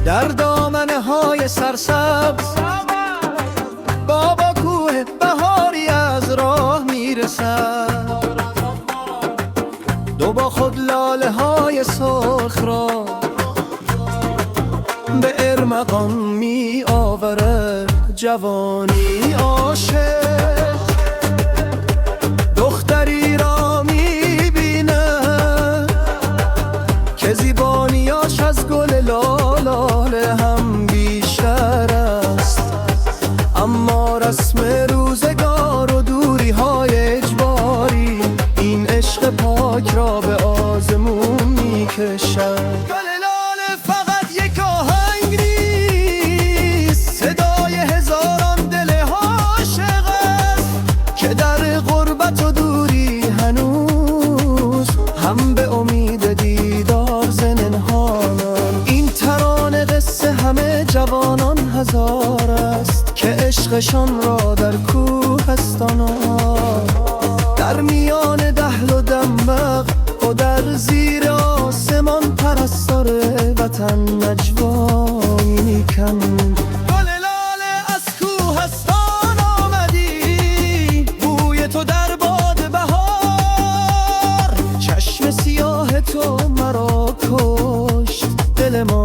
در دامنه های سرسبز بابا کوه بهاری از راه میرسد. دو با خود لاله های سرخ را به ارمغان می آورد جوانی عاشق. دختری را می بیند که زیبانیاش از گل لاله هم بیشتر است، اما رسم روزگار و دوری های اجباری این عشق پاک را به آزمون می کشد. گل لاله فقط یک آهنگ نیست، صدای هزاران دل عاشق است که در غربت و دوری هنوز هم به امید دیدار زنهانند. این ترانه قصه همه جوانان هزار است که عشقشان را در کوهستان‌ها، در میان دهل و دنبق و در زیر آسمان پرستار وطن نجوایی می‌کند. گل لاله از کوهستان آمدی، بوی تو در باد بهار، چشم سیاه تو مرا کشت، دل ما